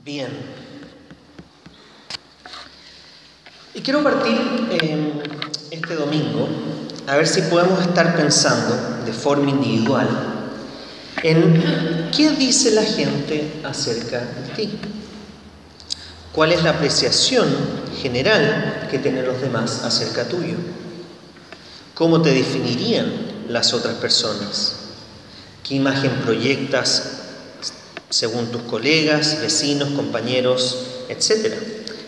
Bien. Y quiero partir este domingo a ver si podemos estar pensando de forma individual en qué dice la gente acerca de ti. ¿Cuál es la apreciación general que tienen los demás acerca tuyo? ¿Cómo te definirían las otras personas? ¿Qué imagen proyectas según tus colegas, vecinos, compañeros, etcétera?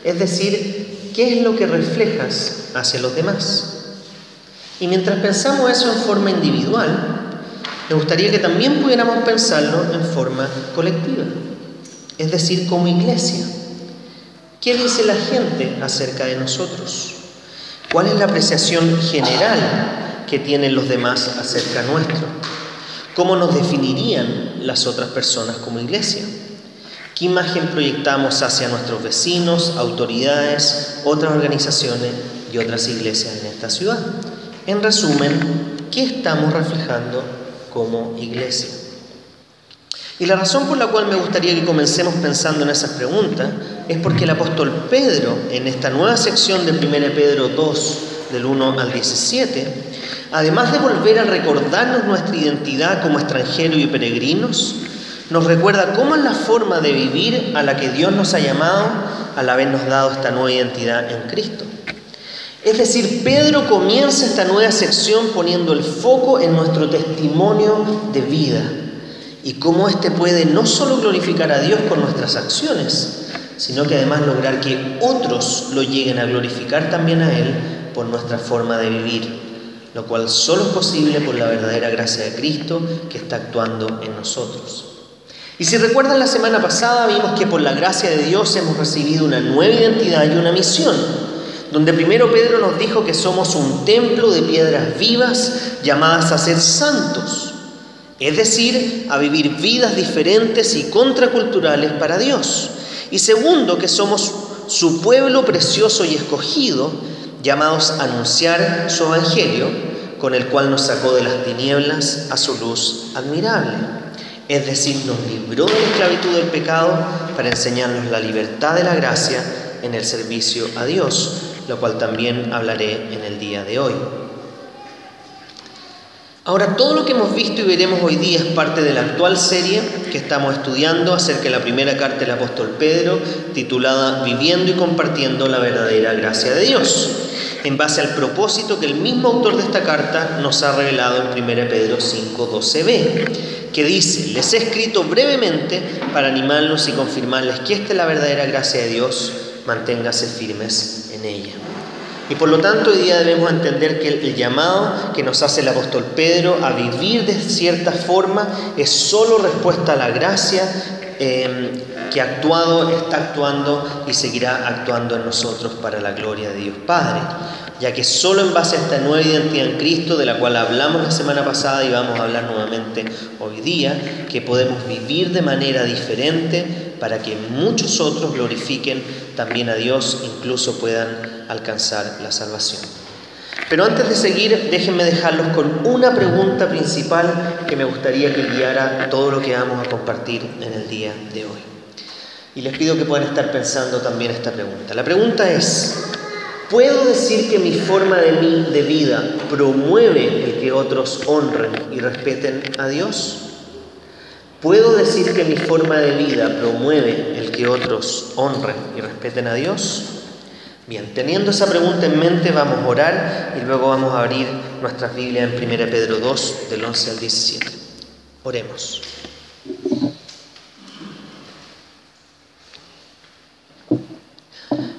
Es decir, ¿qué es lo que reflejas hacia los demás? Y mientras pensamos eso en forma individual, me gustaría que también pudiéramos pensarlo en forma colectiva, es decir, como iglesia. ¿Qué dice la gente acerca de nosotros? ¿Cuál es la apreciación general que tienen los demás acerca nuestro? ¿Cómo nos definirían las otras personas como iglesia? ¿Qué imagen proyectamos hacia nuestros vecinos, autoridades, otras organizaciones y otras iglesias en esta ciudad? En resumen, ¿qué estamos reflejando como iglesia? Y la razón por la cual me gustaría que comencemos pensando en esas preguntas es porque el apóstol Pedro, en esta nueva sección de 1 Pedro 2, del 1 al 17, además de volver a recordarnos nuestra identidad como extranjeros y peregrinos, nos recuerda cómo es la forma de vivir a la que Dios nos ha llamado al habernos dado esta nueva identidad en Cristo. Es decir, Pedro comienza esta nueva sección poniendo el foco en nuestro testimonio de vida y cómo éste puede no solo glorificar a Dios con nuestras acciones, sino que además lograr que otros lo lleguen a glorificar también a Él por nuestra forma de vivir, lo cual solo es posible por la verdadera gracia de Cristo que está actuando en nosotros. Y si recuerdan, la semana pasada vimos que por la gracia de Dios hemos recibido una nueva identidad y una misión, donde primero Pedro nos dijo que somos un templo de piedras vivas llamadas a ser santos, es decir, a vivir vidas diferentes y contraculturales para Dios. Y segundo, que somos su pueblo precioso y escogido, llamados a anunciar su evangelio, con el cual nos sacó de las tinieblas a su luz admirable. Es decir, nos libró de la esclavitud del pecado para enseñarnos la libertad de la gracia en el servicio a Dios, lo cual también hablaré en el día de hoy. Ahora, todo lo que hemos visto y veremos hoy día es parte de la actual serie que estamos estudiando acerca de la primera carta del apóstol Pedro, titulada Viviendo y compartiendo la verdadera gracia de Dios, en base al propósito que el mismo autor de esta carta nos ha revelado en 1 Pedro 5:12b, que dice: les he escrito brevemente para animarlos y confirmarles que esta es la verdadera gracia de Dios, manténgase firmes en ella. Y por lo tanto hoy día debemos entender que el llamado que nos hace el apóstol Pedro a vivir de cierta forma es solo respuesta a la gracia que ha actuado, está actuando y seguirá actuando en nosotros para la gloria de Dios Padre, ya que solo en base a esta nueva identidad en Cristo, de la cual hablamos la semana pasada y vamos a hablar nuevamente hoy día, que podemos vivir de manera diferente para que muchos otros glorifiquen también a Dios, incluso puedan alcanzar la salvación. Pero antes de seguir, déjenme dejarlos con una pregunta principal que me gustaría que guiara todo lo que vamos a compartir en el día de hoy. Y les pido que puedan estar pensando también esta pregunta. La pregunta es: ¿puedo decir que mi forma de vida promueve el que otros honren y respeten a Dios? ¿Puedo decir que mi forma de vida promueve el que otros honren y respeten a Dios? Bien, teniendo esa pregunta en mente, vamos a orar y luego vamos a abrir nuestras Biblias en 1 Pedro 2, del 11 al 17. Oremos.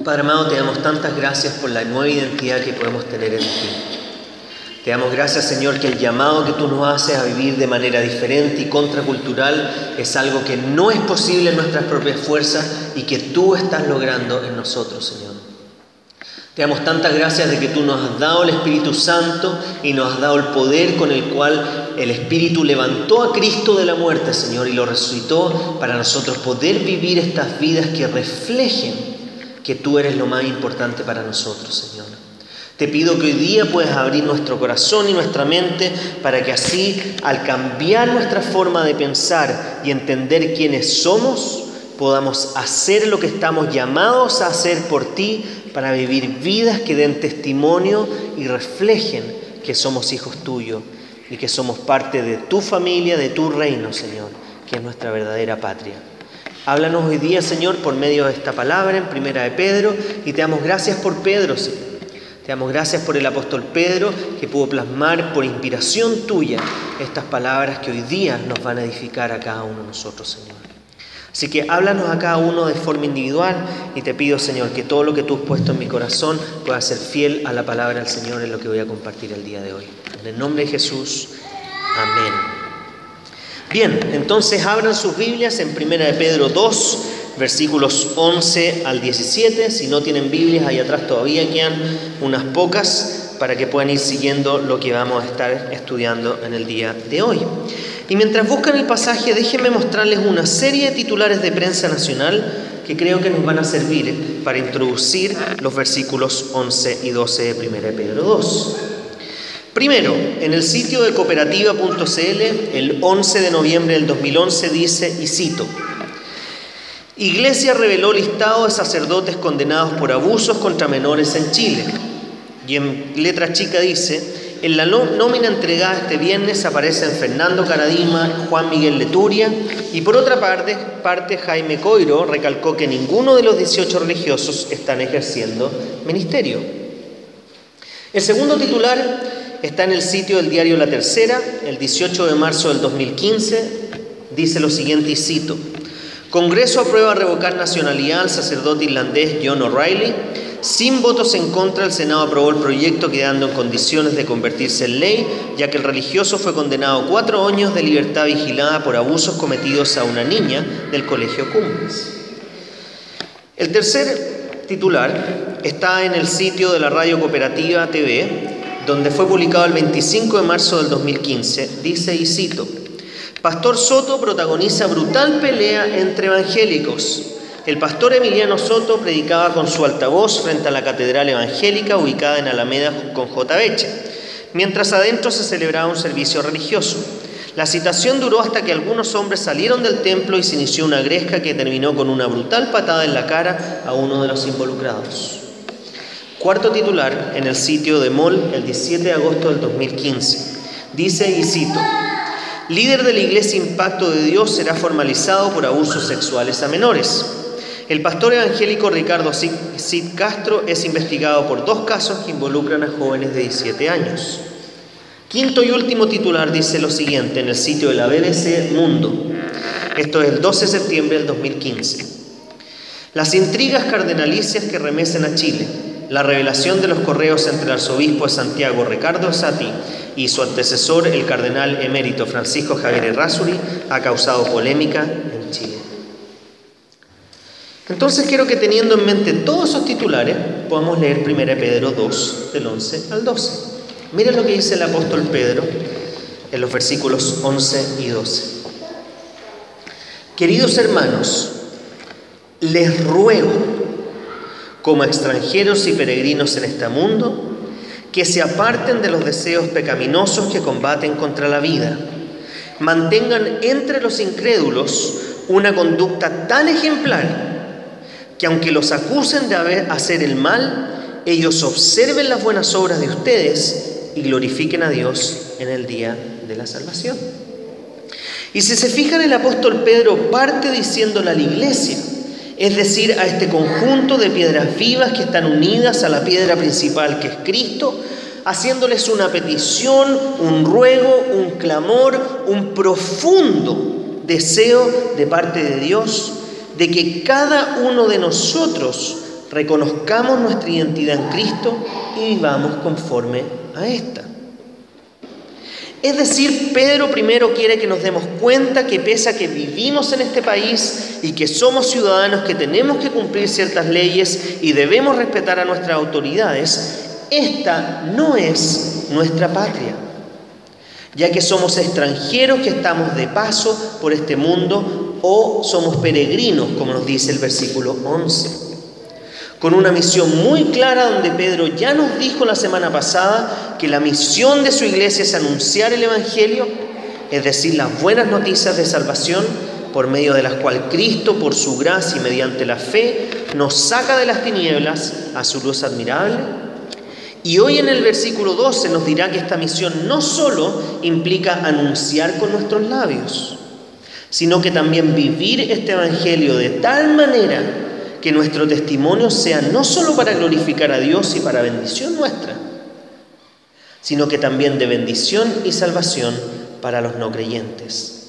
Padre amado, te damos tantas gracias por la nueva identidad que podemos tener en ti. Te damos gracias, Señor, que el llamado que tú nos haces a vivir de manera diferente y contracultural es algo que no es posible en nuestras propias fuerzas y que tú estás logrando en nosotros, Señor. Te damos tantas gracias de que tú nos has dado el Espíritu Santo y nos has dado el poder con el cual el Espíritu levantó a Cristo de la muerte, Señor, y lo resucitó para nosotros poder vivir estas vidas que reflejen que tú eres lo más importante para nosotros, Señor. Te pido que hoy día puedas abrir nuestro corazón y nuestra mente para que así, al cambiar nuestra forma de pensar y entender quiénes somos, podamos hacer lo que estamos llamados a hacer por ti, para vivir vidas que den testimonio y reflejen que somos hijos tuyos y que somos parte de tu familia, de tu reino, Señor, que es nuestra verdadera patria. Háblanos hoy día, Señor, por medio de esta palabra en Primera de Pedro, y te damos gracias por Pedro, Señor. Te damos gracias por el apóstol Pedro, que pudo plasmar por inspiración tuya estas palabras que hoy día nos van a edificar a cada uno de nosotros, Señor. Así que háblanos a cada uno de forma individual, y te pido, Señor, que todo lo que tú has puesto en mi corazón pueda ser fiel a la palabra del Señor en lo que voy a compartir el día de hoy. En el nombre de Jesús, amén. Bien, entonces abran sus Biblias en 1 de Pedro 2, versículos 11 al 17. Si no tienen Biblias, ahí atrás todavía quedan unas pocas para que puedan ir siguiendo lo que vamos a estar estudiando en el día de hoy. Y mientras buscan el pasaje, déjenme mostrarles una serie de titulares de prensa nacional que creo que nos van a servir para introducir los versículos 11 y 12 de 1 de Pedro 2. Primero, en el sitio de cooperativa.cl, el 11 de noviembre del 2011 dice, y cito: Iglesia reveló listado de sacerdotes condenados por abusos contra menores en Chile. Y en letra chica dice: en la nómina entregada este viernes aparecen Fernando Caradima, Juan Miguel Leturia, y por otra parte Jaime Coiro recalcó que ninguno de los 18 religiosos están ejerciendo ministerio. El segundo titular está en el sitio del diario La Tercera, el 18 de marzo del 2015, dice lo siguiente, y cito: Congreso aprueba revocar nacionalidad al sacerdote irlandés John O'Reilly. Sin votos en contra, el Senado aprobó el proyecto quedando en condiciones de convertirse en ley, ya que el religioso fue condenado a 4 años de libertad vigilada por abusos cometidos a una niña del Colegio Cumbres. El tercer titular está en el sitio de la Radio Cooperativa TV, donde fue publicado el 25 de marzo del 2015. Dice, y cito: Pastor Soto protagoniza brutal pelea entre evangélicos. El pastor Emiliano Soto predicaba con su altavoz frente a la catedral evangélica ubicada en Alameda con J. Beche, mientras adentro se celebraba un servicio religioso. La citación duró hasta que algunos hombres salieron del templo y se inició una gresca que terminó con una brutal patada en la cara a uno de los involucrados. Cuarto titular en el sitio de MOL el 17 de agosto del 2015. Dice, y cito: Líder de la Iglesia Impacto de Dios será formalizado por abusos sexuales a menores. El pastor evangélico Ricardo Cid Castro es investigado por 2 casos que involucran a jóvenes de 17 años. Quinto y último titular dice lo siguiente en el sitio de la BBC Mundo. Esto es el 12 de septiembre del 2015. Las intrigas cardenalicias que remecen a Chile. La revelación de los correos entre el arzobispo de Santiago, Ricardo Sati, y su antecesor, el cardenal emérito Francisco Javier Errázuriz, ha causado polémica en Chile. Entonces quiero que, teniendo en mente todos esos titulares, podamos leer 1 Pedro 2, del 11 al 12. Miren lo que dice el apóstol Pedro en los versículos 11 y 12. Queridos hermanos, les ruego, como extranjeros y peregrinos en este mundo, que se aparten de los deseos pecaminosos que combaten contra la vida. Mantengan entre los incrédulos una conducta tan ejemplar que, aunque los acusen de hacer el mal, ellos observen las buenas obras de ustedes y glorifiquen a Dios en el día de la salvación. Y si se fijan, el apóstol Pedro parte diciéndole a la iglesia, es decir, a este conjunto de piedras vivas que están unidas a la piedra principal que es Cristo, haciéndoles una petición, un ruego, un clamor, un profundo deseo de parte de Dios de que cada uno de nosotros reconozcamos nuestra identidad en Cristo y vivamos conforme a esta. Es decir, Pedro primero quiere que nos demos cuenta que pese a que vivimos en este país y que somos ciudadanos que tenemos que cumplir ciertas leyes y debemos respetar a nuestras autoridades, esta no es nuestra patria, ya que somos extranjeros que estamos de paso por este mundo o somos peregrinos, como nos dice el versículo 11. Con una misión muy clara donde Pedro ya nos dijo la semana pasada que la misión de su iglesia es anunciar el Evangelio, es decir, las buenas noticias de salvación, por medio de las cuales Cristo, por su gracia y mediante la fe, nos saca de las tinieblas a su luz admirable. Y hoy en el versículo 12 nos dirá que esta misión no solo implica anunciar con nuestros labios, sino que también vivir este evangelio de tal manera que nuestro testimonio sea no solo para glorificar a Dios y para bendición nuestra, sino que también de bendición y salvación para los no creyentes.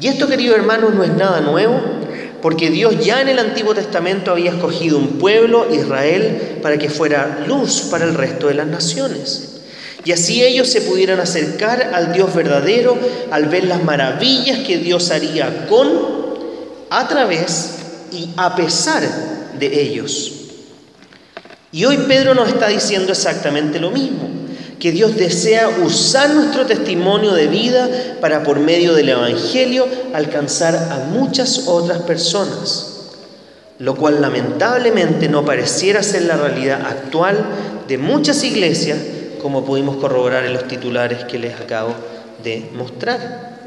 Y esto, queridos hermanos, no es nada nuevo, porque Dios ya en el Antiguo Testamento había escogido un pueblo, Israel, para que fuera luz para el resto de las naciones. Y así ellos se pudieran acercar al Dios verdadero al ver las maravillas que Dios haría con, a través y a pesar de ellos. Y hoy Pedro nos está diciendo exactamente lo mismo, que Dios desea usar nuestro testimonio de vida para, por medio del Evangelio, alcanzar a muchas otras personas, lo cual lamentablemente no pareciera ser la realidad actual de muchas iglesias, como pudimos corroborar en los titulares que les acabo de mostrar.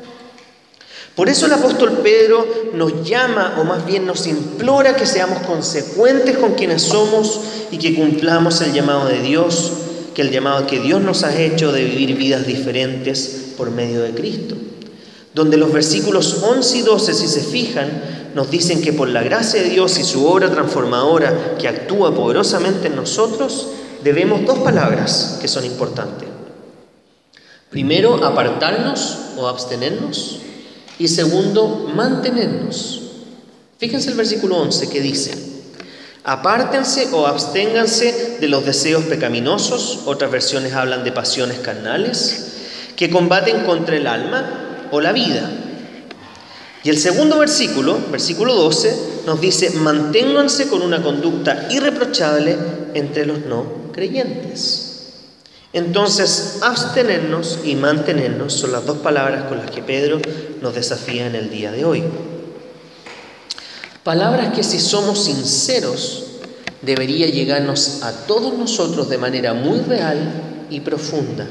Por eso el apóstol Pedro nos llama, o más bien nos implora, que seamos consecuentes con quienes somos y que cumplamos el llamado de Dios, que el llamado que Dios nos ha hecho de vivir vidas diferentes por medio de Cristo. Donde los versículos 11 y 12, si se fijan, nos dicen que por la gracia de Dios y su obra transformadora que actúa poderosamente en nosotros, debemos dos palabras que son importantes. Primero, apartarnos o abstenernos, y segundo, mantenernos. Fíjense el versículo 11 que dice: apártense o absténganse de los deseos pecaminosos, otras versiones hablan de pasiones carnales, que combaten contra el alma o la vida. Y el segundo versículo, versículo 12, nos dice: manténganse con una conducta irreprochable entre los no creyentes. Entonces, abstenernos y mantenernos son las dos palabras con las que Pedro nos desafía en el día de hoy. Palabras que, si somos sinceros, debería llegarnos a todos nosotros de manera muy real y profunda.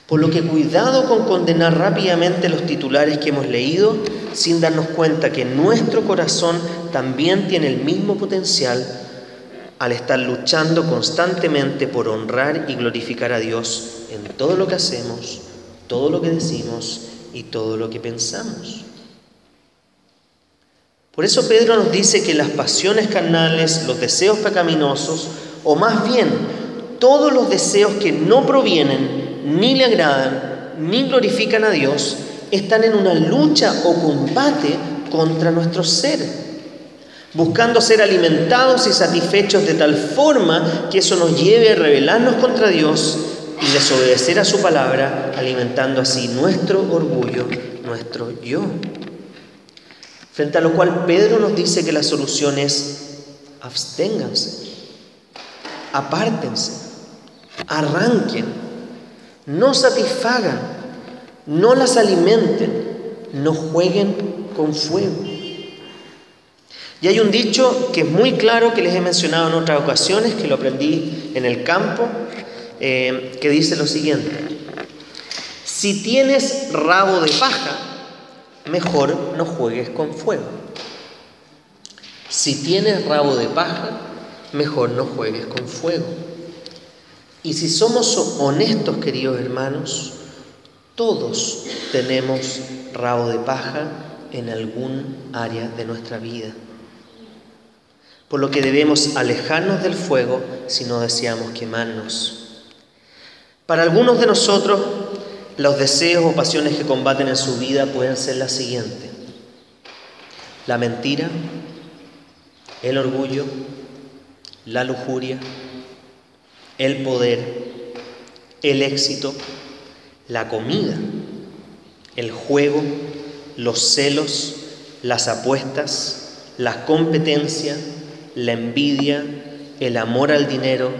Por lo que cuidado con condenar rápidamente los titulares que hemos leído, sin darnos cuenta que nuestro corazón también tiene el mismo potencial al estar luchando constantemente por honrar y glorificar a Dios en todo lo que hacemos, todo lo que decimos y todo lo que pensamos. Por eso Pedro nos dice que las pasiones carnales, los deseos pecaminosos, o más bien todos los deseos que no provienen, ni le agradan, ni glorifican a Dios, están en una lucha o combate contra nuestro ser, buscando ser alimentados y satisfechos de tal forma que eso nos lleve a rebelarnos contra Dios y desobedecer a su palabra, alimentando así nuestro orgullo, nuestro yo. Frente a lo cual Pedro nos dice que la solución es: absténganse, apártense, arranquen, no satisfagan, no las alimenten, no jueguen con fuego. Y hay un dicho que es muy claro, que les he mencionado en otras ocasiones, que lo aprendí en el campo, que dice lo siguiente: si tienes rabo de paja, mejor no juegues con fuego. Si tienes rabo de paja, mejor no juegues con fuego. Y si somos honestos, queridos hermanos, todos tenemos rabo de paja en algún área de nuestra vida. Por lo que debemos alejarnos del fuego si no deseamos quemarnos. Para algunos de nosotros, los deseos o pasiones que combaten en su vida pueden ser las siguientes: la mentira, el orgullo, la lujuria, el poder, el éxito, la comida, el juego, los celos, las apuestas, la competencia, la envidia, el amor al dinero,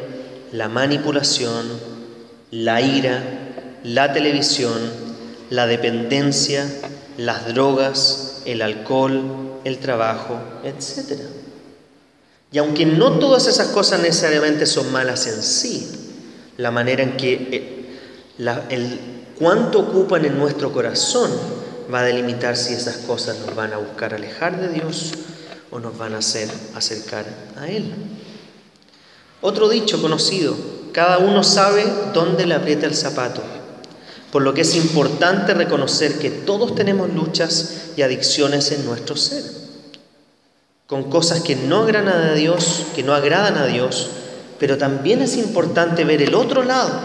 la manipulación, la ira, la televisión, la dependencia, las drogas, el alcohol, el trabajo, etc. Y aunque no todas esas cosas necesariamente son malas en sí, la manera en que el cuánto ocupan en nuestro corazón va a delimitar si esas cosas nos van a buscar alejar de Dios o nos van a hacer acercar a Él. Otro dicho conocido: cada uno sabe dónde le aprieta el zapato, por lo que es importante reconocer que todos tenemos luchas y adicciones en nuestro ser, con cosas que no agradan a Dios, pero también es importante ver el otro lado,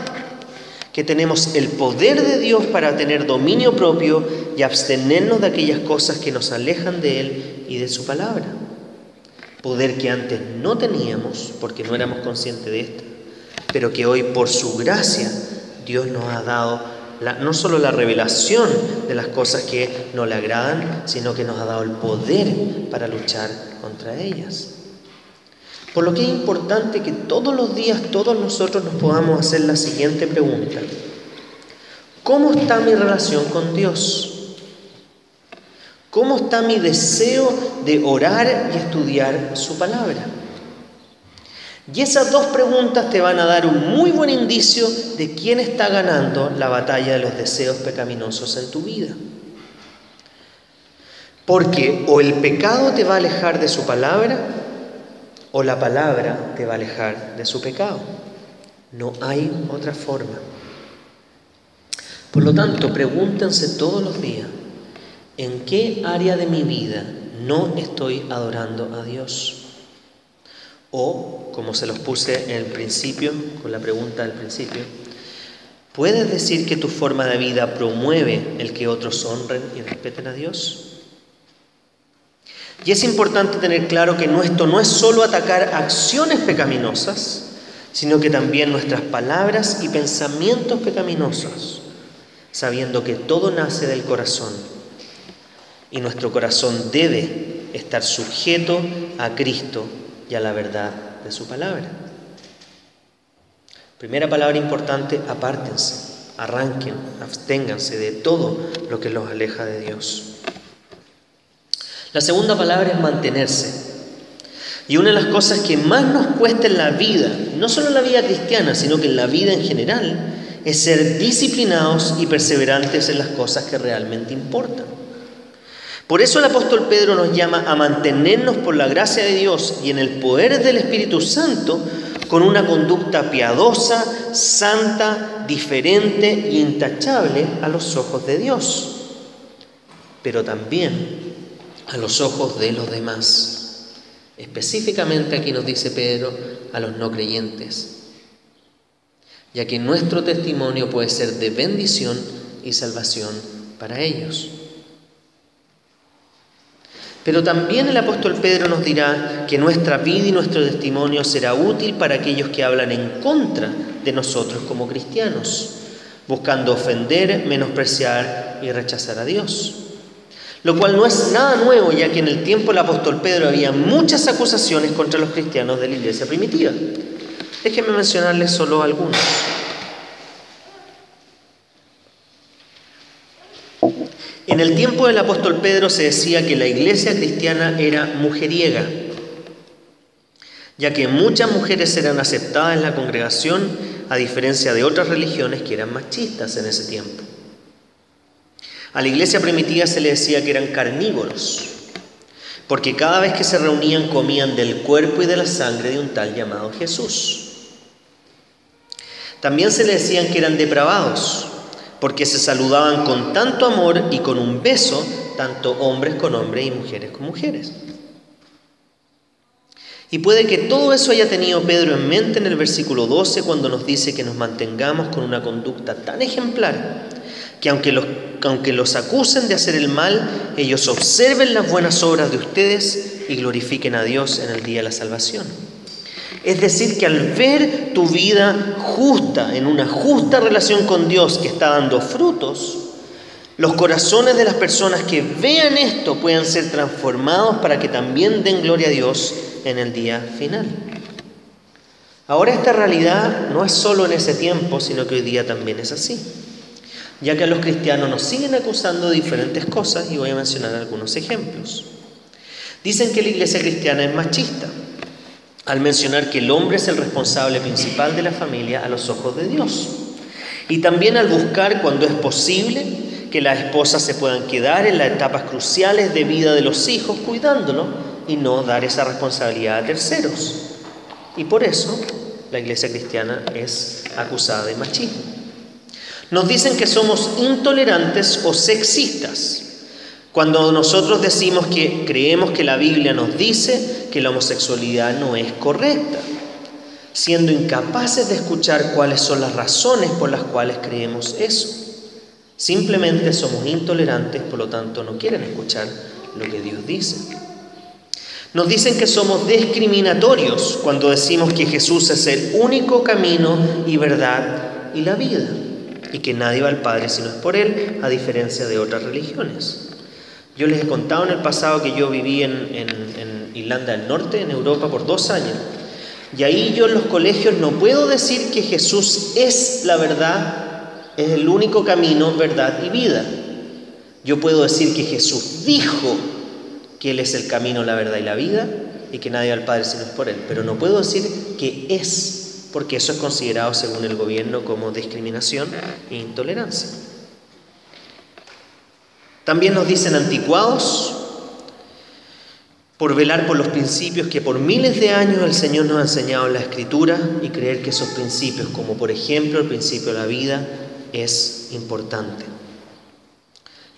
que tenemos el poder de Dios para tener dominio propio y abstenernos de aquellas cosas que nos alejan de Él y de su palabra. Poder que antes no teníamos porque no éramos conscientes de esto, pero que hoy por su gracia Dios nos ha dado no solo la revelación de las cosas que no le agradan, sino que nos ha dado el poder para luchar contra ellas. Por lo que es importante que todos los días todos nosotros nos podamos hacer la siguiente pregunta: ¿cómo está mi relación con Dios? ¿Cómo está mi deseo de orar y estudiar su palabra? Y esas dos preguntas te van a dar un muy buen indicio de quién está ganando la batalla de los deseos pecaminosos en tu vida. Porque o el pecado te va a alejar de su palabra, o la palabra te va a alejar de su pecado. No hay otra forma. Por lo tanto, pregúntense todos los días: ¿en qué área de mi vida no estoy adorando a Dios? O, como se los puse en el principio, con la pregunta del principio, ¿puedes decir que tu forma de vida promueve el que otros honren y respeten a Dios? Y es importante tener claro que esto no es solo atacar acciones pecaminosas, sino que también nuestras palabras y pensamientos pecaminosos, sabiendo que todo nace del corazón y nuestro corazón debe estar sujeto a Cristo y a la verdad de su palabra. Primera palabra importante: apártense, arranquen, absténganse de todo lo que los aleja de Dios. La segunda palabra es mantenerse. Y una de las cosas que más nos cuesta en la vida, no solo en la vida cristiana, sino que en la vida en general, es ser disciplinados y perseverantes en las cosas que realmente importan. Por eso el apóstol Pedro nos llama a mantenernos por la gracia de Dios y en el poder del Espíritu Santo con una conducta piadosa, santa, diferente e intachable a los ojos de Dios, pero también a los ojos de los demás. Específicamente aquí nos dice Pedro, a los no creyentes, ya que nuestro testimonio puede ser de bendición y salvación para ellos. Pero también el apóstol Pedro nos dirá que nuestra vida y nuestro testimonio será útil para aquellos que hablan en contra de nosotros como cristianos, buscando ofender, menospreciar y rechazar a Dios. Lo cual no es nada nuevo, ya que en el tiempo del apóstol Pedro había muchas acusaciones contra los cristianos de la iglesia primitiva. Déjenme mencionarles solo algunos. En el tiempo del apóstol Pedro se decía que la iglesia cristiana era mujeriega, ya que muchas mujeres eran aceptadas en la congregación, a diferencia de otras religiones que eran machistas en ese tiempo. A la iglesia primitiva se le decía que eran carnívoros, porque cada vez que se reunían comían del cuerpo y de la sangre de un tal llamado Jesús. También se le decían que eran depravados, porque se saludaban con tanto amor y con un beso, tanto hombres con hombres y mujeres con mujeres. Y puede que todo eso haya tenido Pedro en mente en el versículo 12, cuando nos dice que nos mantengamos con una conducta tan ejemplar, que aunque los acusen de hacer el mal, ellos observen las buenas obras de ustedes y glorifiquen a Dios en el día de la salvación. Es decir, que al ver tu vida justa, en una justa relación con Dios que está dando frutos, los corazones de las personas que vean esto puedan ser transformados para que también den gloria a Dios en el día final. Ahora esta realidad no es solo en ese tiempo, sino que hoy día también es así, ya que a los cristianos nos siguen acusando de diferentes cosas y voy a mencionar algunos ejemplos. Dicen que la iglesia cristiana es machista, al mencionar que el hombre es el responsable principal de la familia a los ojos de Dios. Y también al buscar, cuando es posible, que las esposas se puedan quedar en las etapas cruciales de vida de los hijos cuidándolo y no dar esa responsabilidad a terceros. Y por eso la iglesia cristiana es acusada de machismo. Nos dicen que somos intolerantes o sexistas cuando nosotros decimos que creemos que la Biblia nos dice que la homosexualidad no es correcta, siendo incapaces de escuchar cuáles son las razones por las cuales creemos eso. Simplemente somos intolerantes, por lo tanto no quieren escuchar lo que Dios dice. Nos dicen que somos discriminatorios cuando decimos que Jesús es el único camino y verdad y la vida, y que nadie va al Padre si no es por Él, a diferencia de otras religiones. Yo les he contado en el pasado que yo viví en Irlanda del Norte, en Europa, por 2 años. Y ahí yo en los colegios no puedo decir que Jesús es la verdad, es el único camino, verdad y vida. Yo puedo decir que Jesús dijo que Él es el camino, la verdad y la vida, y que nadie va al Padre si no es por Él. Pero no puedo decir que es, porque eso es considerado según el gobierno como discriminación e intolerancia. También nos dicen anticuados por velar por los principios que por miles de años el Señor nos ha enseñado en la Escritura y creer que esos principios, como por ejemplo el principio de la vida, es importante.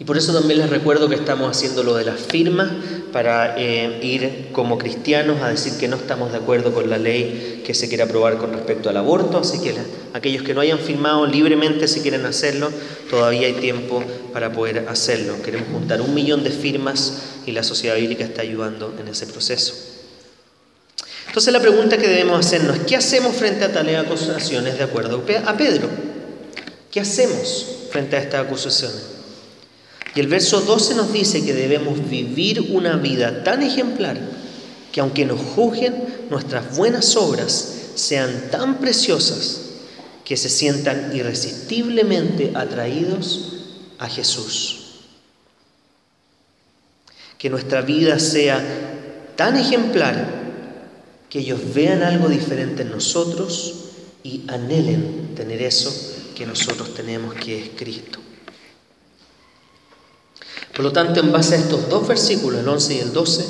Y por eso también les recuerdo que estamos haciendo lo de las firmas para ir como cristianos a decir que no estamos de acuerdo con la ley que se quiere aprobar con respecto al aborto. Así que aquellos que no hayan firmado libremente, si quieren hacerlo, todavía hay tiempo para poder hacerlo. Queremos juntar 1 millón de firmas y la Sociedad Bíblica está ayudando en ese proceso. Entonces la pregunta que debemos hacernos es: ¿qué hacemos frente a tales acusaciones de acuerdo a Pedro? ¿Qué hacemos frente a estas acusaciones? Y el verso 12 nos dice que debemos vivir una vida tan ejemplar que aunque nos juzguen, nuestras buenas obras sean tan preciosas que se sientan irresistiblemente atraídos a Jesús. Que nuestra vida sea tan ejemplar que ellos vean algo diferente en nosotros y anhelen tener eso que nosotros tenemos, que es Cristo. Por lo tanto, en base a estos 2 versículos, el 11 y el 12,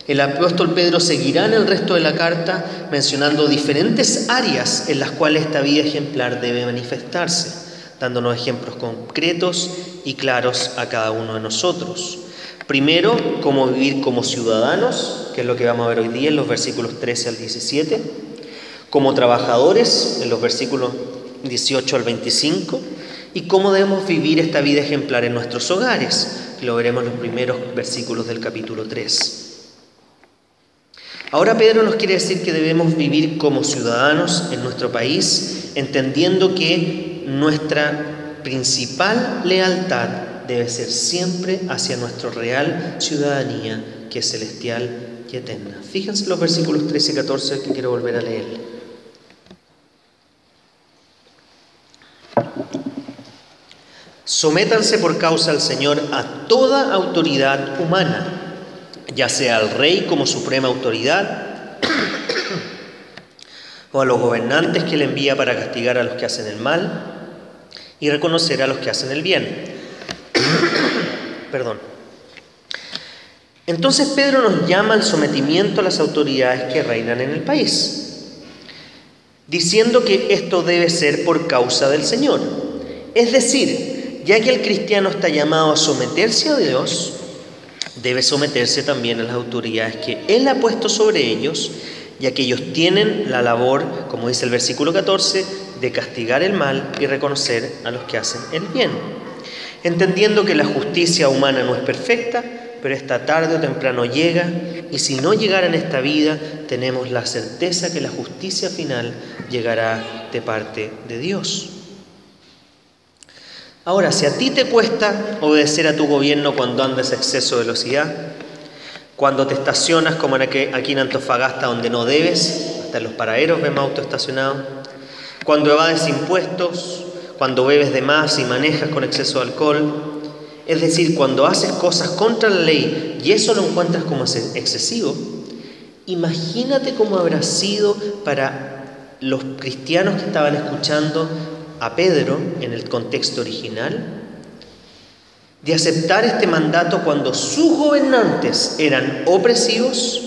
el apóstol Pedro seguirá en el resto de la carta mencionando diferentes áreas en las cuales esta vida ejemplar debe manifestarse, dándonos ejemplos concretos y claros a cada uno de nosotros. Primero, cómo vivir como ciudadanos, que es lo que vamos a ver hoy día en los versículos 13 al 17, como trabajadores, en los versículos 18 al 25, y cómo debemos vivir esta vida ejemplar en nuestros hogares. Lo veremos en los primeros versículos del capítulo 3. Ahora Pedro nos quiere decir que debemos vivir como ciudadanos en nuestro país, entendiendo que nuestra principal lealtad debe ser siempre hacia nuestra real ciudadanía, que es celestial y eterna. Fíjense los versículos 13 y 14 que quiero volver a leer. Sométanse por causa del Señor a toda autoridad humana, ya sea al rey como suprema autoridad o a los gobernantes que le envía para castigar a los que hacen el mal y reconocer a los que hacen el bien. Perdón. Entonces Pedro nos llama al sometimiento a las autoridades que reinan en el país, diciendo que esto debe ser por causa del Señor. Es decir, ya que el cristiano está llamado a someterse a Dios, debe someterse también a las autoridades que Él ha puesto sobre ellos, ya que ellos tienen la labor, como dice el versículo 14, de castigar el mal y reconocer a los que hacen el bien. Entendiendo que la justicia humana no es perfecta, pero esta tarde o temprano llega, y si no llegara en esta vida, tenemos la certeza que la justicia final llegará de parte de Dios. Ahora, si a ti te cuesta obedecer a tu gobierno cuando andas a exceso de velocidad, cuando te estacionas como aquí en Antofagasta donde no debes, hasta en los paraderos vemos autos estacionados, cuando evades impuestos, cuando bebes de más y manejas con exceso de alcohol, es decir, cuando haces cosas contra la ley y eso lo encuentras como excesivo, imagínate cómo habrá sido para los cristianos que estaban escuchando a Pedro en el contexto original, de aceptar este mandato cuando sus gobernantes eran opresivos,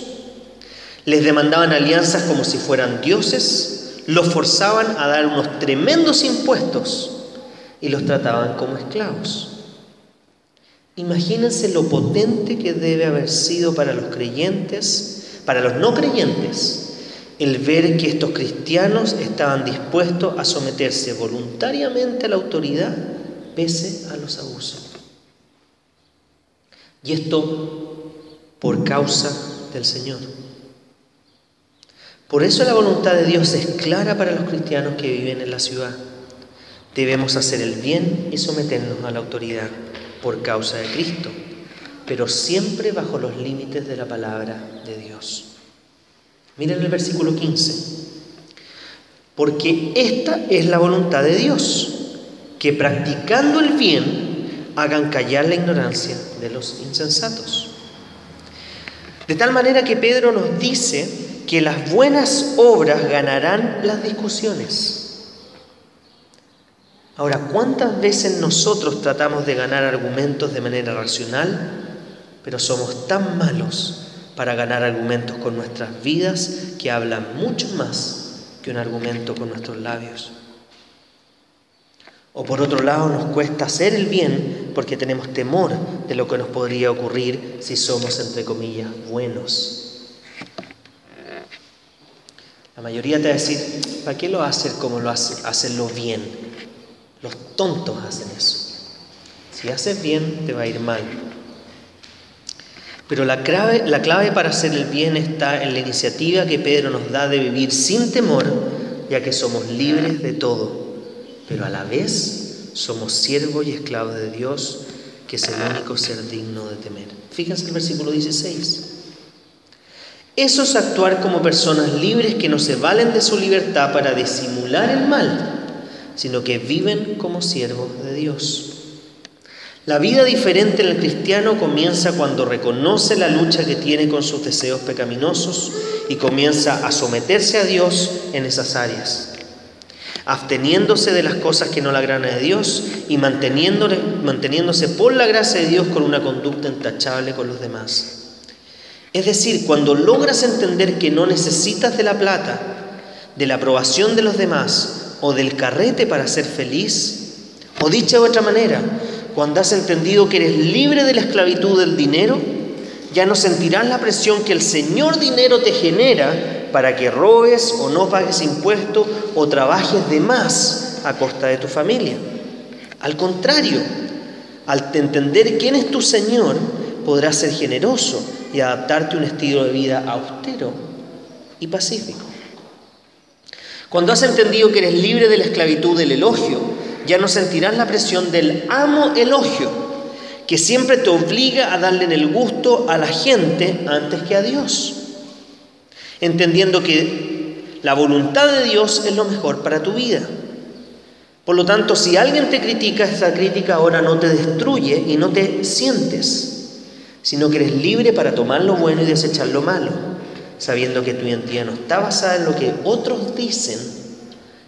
les demandaban alianzas como si fueran dioses, los forzaban a dar unos tremendos impuestos y los trataban como esclavos. Imagínense lo potente que debe haber sido para los creyentes, para los no creyentes, el ver que estos cristianos estaban dispuestos a someterse voluntariamente a la autoridad pese a los abusos. Y esto por causa del Señor. Por eso la voluntad de Dios es clara para los cristianos que viven en la ciudad. Debemos hacer el bien y someternos a la autoridad por causa de Cristo, pero siempre bajo los límites de la palabra de Dios. Miren el versículo 15. Porque esta es la voluntad de Dios, que practicando el bien hagan callar la ignorancia de los insensatos. De tal manera que Pedro nos dice que las buenas obras ganarán las discusiones. Ahora, ¿cuántas veces nosotros tratamos de ganar argumentos de manera racional, pero somos tan malos para ganar argumentos con nuestras vidas que hablan mucho más que un argumento con nuestros labios? O por otro lado, nos cuesta hacer el bien porque tenemos temor de lo que nos podría ocurrir si somos, entre comillas, buenos. La mayoría te va a decir, ¿para qué lo hacer como lo hacenlo bien? Los tontos hacen eso. Si haces bien, te va a ir mal. Pero la clave para hacer el bien está en la iniciativa que Pedro nos da de vivir sin temor, ya que somos libres de todo, pero a la vez somos siervos y esclavos de Dios, que es el único ser digno de temer. Fíjense el versículo 16. Eso es actuar como personas libres que no se valen de su libertad para disimular el mal, sino que viven como siervos de Dios. La vida diferente en el cristiano comienza cuando reconoce la lucha que tiene con sus deseos pecaminosos y comienza a someterse a Dios en esas áreas, absteniéndose de las cosas que no le agradan a Dios y manteniéndose por la gracia de Dios con una conducta intachable con los demás. Es decir, cuando logras entender que no necesitas de la plata, de la aprobación de los demás o del carrete para ser feliz, o dicha de otra manera, cuando has entendido que eres libre de la esclavitud del dinero, ya no sentirás la presión que el señor dinero te genera para que robes o no pagues impuestos o trabajes de más a costa de tu familia. Al contrario, al entender quién es tu Señor, podrás ser generoso y adaptarte a un estilo de vida austero y pacífico. Cuando has entendido que eres libre de la esclavitud del elogio, ya no sentirás la presión del amo elogio, que siempre te obliga a darle en el gusto a la gente antes que a Dios, entendiendo que la voluntad de Dios es lo mejor para tu vida. Por lo tanto, si alguien te critica, esa crítica ahora no te destruye y no te sientes, sino que eres libre para tomar lo bueno y desechar lo malo, sabiendo que tu identidad no está basada en lo que otros dicen,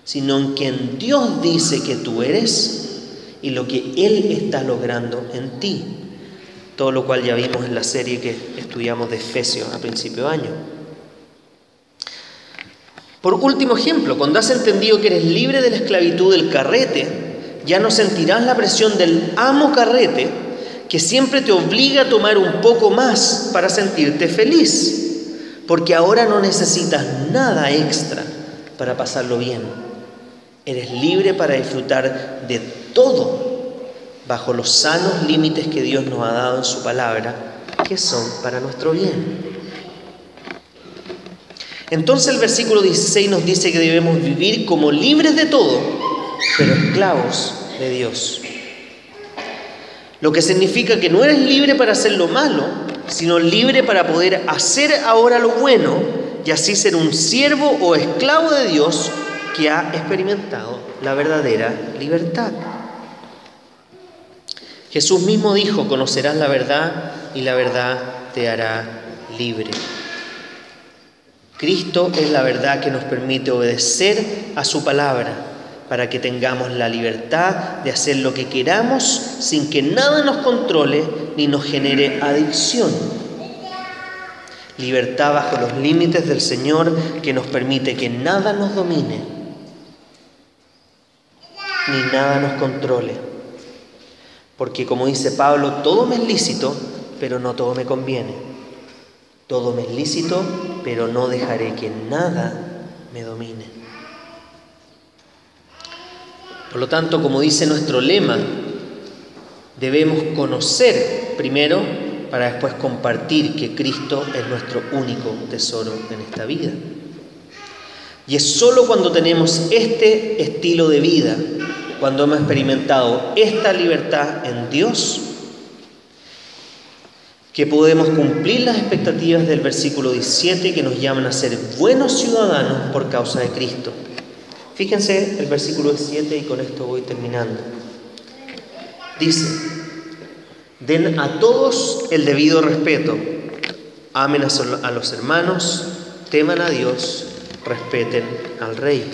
sino en quien Dios dice que tú eres y lo que Él está logrando en ti. Todo lo cual ya vimos en la serie que estudiamos de Efesios a principio de año. Por último ejemplo, cuando has entendido que eres libre de la esclavitud del carrete, ya no sentirás la presión del amo carrete, que siempre te obliga a tomar un poco más para sentirte feliz, porque ahora no necesitas nada extra para pasarlo bien. Eres libre para disfrutar de todo bajo los sanos límites que Dios nos ha dado en su palabra, que son para nuestro bien. Entonces el versículo 16 nos dice que debemos vivir como libres de todo, pero esclavos de Dios. Lo que significa que no eres libre para hacer lo malo, sino libre para poder hacer ahora lo bueno y así ser un siervo o esclavo de Dios que ha experimentado la verdadera libertad. Jesús mismo dijo: conocerás la verdad y la verdad te hará libre. Cristo es la verdad que nos permite obedecer a su palabra para que tengamos la libertad de hacer lo que queramos sin que nada nos controle ni nos genere adicción. Libertad bajo los límites del Señor que nos permite que nada nos domine, ni nada nos controle. Porque como dice Pablo, todo me es lícito, pero no todo me conviene. Todo me es lícito, pero no dejaré que nada me domine. Por lo tanto, como dice nuestro lema, debemos conocer primero para después compartir que Cristo es nuestro único tesoro en esta vida. Y es solo cuando tenemos este estilo de vida, cuando hemos experimentado esta libertad en Dios, que podemos cumplir las expectativas del versículo 17 que nos llaman a ser buenos ciudadanos por causa de Cristo. Fíjense el versículo 17 y con esto voy terminando. Dice: den a todos el debido respeto, amen a los hermanos, teman a Dios, respeten al Rey.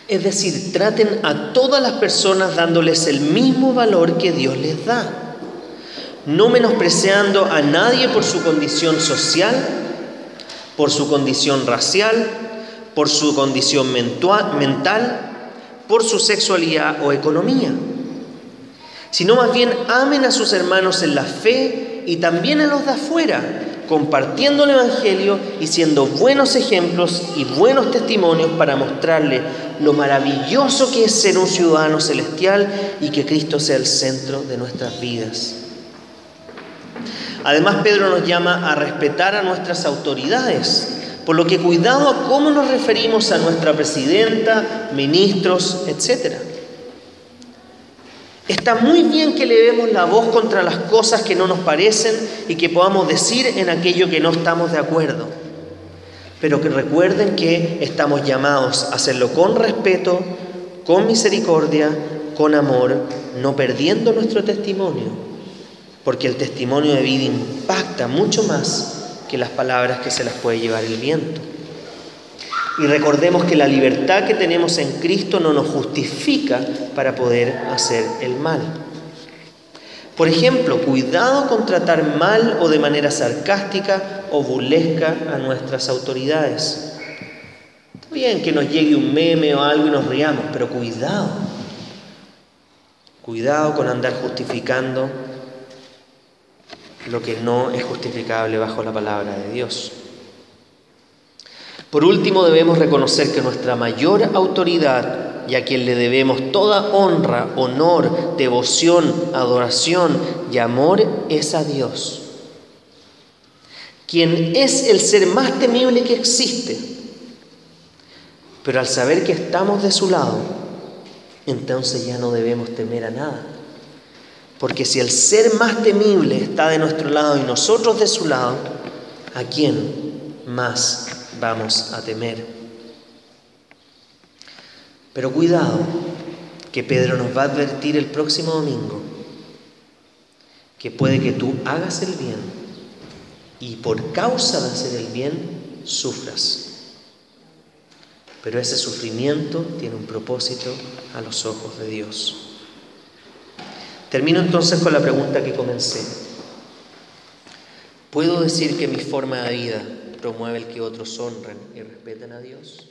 Es decir, traten a todas las personas dándoles el mismo valor que Dios les da, no menospreciando a nadie por su condición social, por su condición racial, por su condición mental, por su sexualidad o economía, sino más bien amen a sus hermanos en la fe y también a los de afuera, compartiendo el Evangelio y siendo buenos ejemplos y buenos testimonios para mostrarle lo maravilloso que es ser un ciudadano celestial y que Cristo sea el centro de nuestras vidas. Además, Pedro nos llama a respetar a nuestras autoridades, por lo que cuidado a cómo nos referimos a nuestra presidenta, ministros, etc. Está muy bien que levemos la voz contra las cosas que no nos parecen y que podamos decir en aquello que no estamos de acuerdo. Pero que recuerden que estamos llamados a hacerlo con respeto, con misericordia, con amor, no perdiendo nuestro testimonio, porque el testimonio de vida impacta mucho más que las palabras que se las puede llevar el viento. Y recordemos que la libertad que tenemos en Cristo no nos justifica para poder hacer el mal. Por ejemplo, cuidado con tratar mal o de manera sarcástica o burlesca a nuestras autoridades. Está bien que nos llegue un meme o algo y nos riamos, pero cuidado. Cuidado con andar justificando lo que no es justificable bajo la palabra de Dios. Por último, debemos reconocer que nuestra mayor autoridad, y a quien le debemos toda honra, honor, devoción, adoración y amor, es a Dios, quien es el ser más temible que existe. Pero al saber que estamos de su lado, entonces ya no debemos temer a nada. Porque si el ser más temible está de nuestro lado y nosotros de su lado, ¿a quién más vamos a temer? Pero cuidado, que Pedro nos va a advertir el próximo domingo, que puede que tú hagas el bien y por causa de hacer el bien sufras. Pero ese sufrimiento tiene un propósito a los ojos de Dios. Termino entonces con la pregunta que comencé. ¿Puedo decir que mi forma de vida promueve el que otros honren y respeten a Dios?